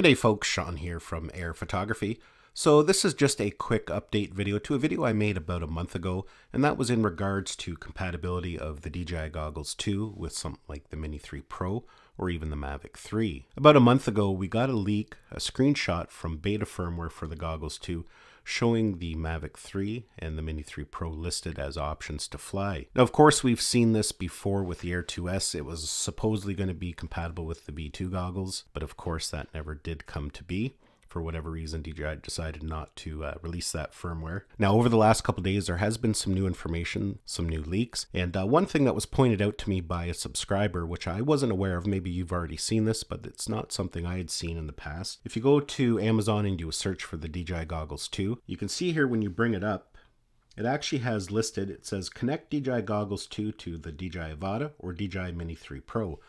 G'day folks, Sean here from Air Photography. So this is just a quick update video to a video I made about a month ago, and that was in regards to compatibility of the DJI Goggles 2 with something like the Mini 3 Pro or even the Mavic 3. About a month ago we got a leak, a screenshot from beta firmware for the Goggles 2 showing the Mavic 3 and the Mini 3 Pro listed as options to fly. Now of course we've seen this before with the Air 2S. It was supposedly going to be compatible with the V2 goggles, but of course that never did come to be. For whatever reason, DJI decided not to release that firmware. Now, over the last couple days, there has been some new information, some new leaks. And one thing that was pointed out to me by a subscriber, which I wasn't aware of, maybe you've already seen this, but it's not something I had seen in the past. If you go to Amazon and do a search for the DJI Goggles 2, you can see here when you bring it up, it actually has listed, it says connect DJI Goggles 2 to the DJI Avata or DJI Mini 3 Pro.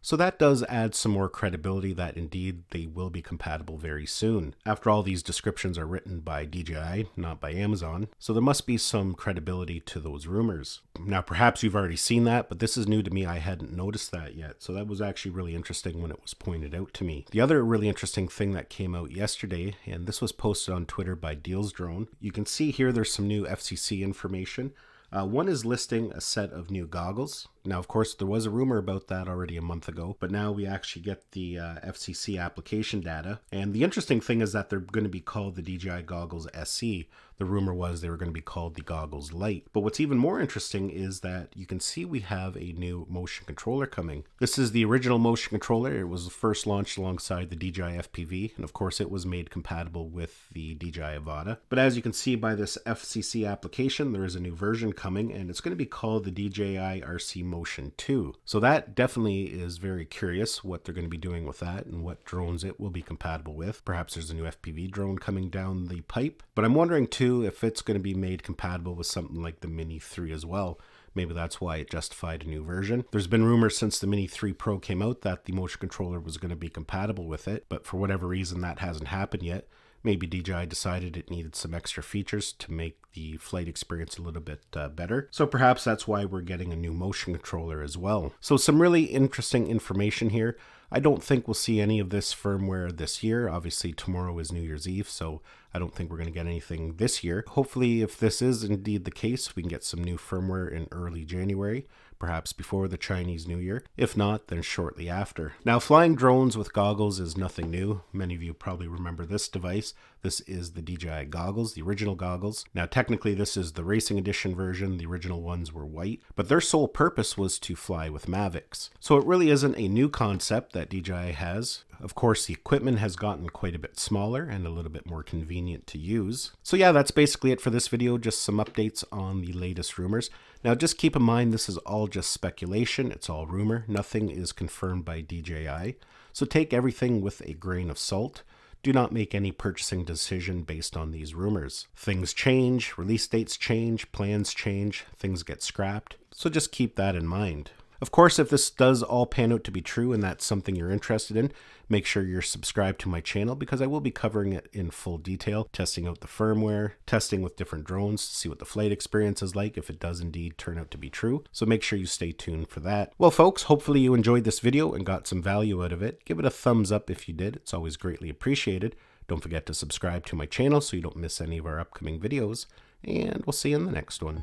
So that does add some more credibility that indeed they will be compatible very soon. After all, these descriptions are written by DJI, not by Amazon, so there must be some credibility to those rumors. Now perhaps you've already seen that, but this is new to me. I hadn't noticed that yet, so that was actually really interesting when it was pointed out to me. The other really interesting thing that came out yesterday, and this was posted on Twitter by Deals Drone, you can see here there's some new FCC information. One is listing a set of new goggles. Now, of course, there was a rumor about that already a month ago, but now we actually get the FCC application data. And the interesting thing is that they're going to be called the DJI Goggles SE. The rumor was they were going to be called the Goggles Lite. But what's even more interesting is that you can see we have a new motion controller coming. This is the original motion controller. It was first launched alongside the DJI FPV, and of course it was made compatible with the DJI Avata. But as you can see by this FCC application, there is a new version coming, and it's going to be called the DJI RC Motion 2. So that definitely is very curious what they're going to be doing with that and what drones it will be compatible with. Perhaps there's a new FPV drone coming down the pipe, but I'm wondering too if it's going to be made compatible with something like the Mini 3 as well. Maybe that's why it justified a new version. There's been rumors since the Mini 3 Pro came out that the motion controller was going to be compatible with it, but for whatever reason that hasn't happened yet. Maybe DJI decided it needed some extra features to make the flight experience a little bit better. So perhaps that's why we're getting a new motion controller as well. So some really interesting information here. I don't think we'll see any of this firmware this year. Obviously tomorrow is New Year's Eve, so I don't think we're going to get anything this year. Hopefully, if this is indeed the case, we can get some new firmware in early January, perhaps before the Chinese New Year. If not, then shortly after. Now, flying drones with goggles is nothing new. Many of you probably remember this device. This is the DJI Goggles, the original goggles. Now, technically, this is the racing edition version. The original ones were white, but their sole purpose was to fly with Mavics. So it really isn't a new concept that DJI has. Of course, the equipment has gotten quite a bit smaller and a little bit more convenient to use. So yeah, that's basically it for this video. Just some updates on the latest rumors. Now, just keep in mind, this is all just speculation. It's all rumor. Nothing is confirmed by DJI. So take everything with a grain of salt. Do not make any purchasing decision based on these rumors. Things change, release dates change, plans change, things get scrapped. So just keep that in mind. Of course, if this does all pan out to be true and that's something you're interested in, make sure you're subscribed to my channel because I will be covering it in full detail, testing out the firmware, testing with different drones to see what the flight experience is like if it does indeed turn out to be true. So make sure you stay tuned for that. Well, folks, hopefully you enjoyed this video and got some value out of it. Give it a thumbs up if you did. It's always greatly appreciated. Don't forget to subscribe to my channel so you don't miss any of our upcoming videos, and we'll see you in the next one.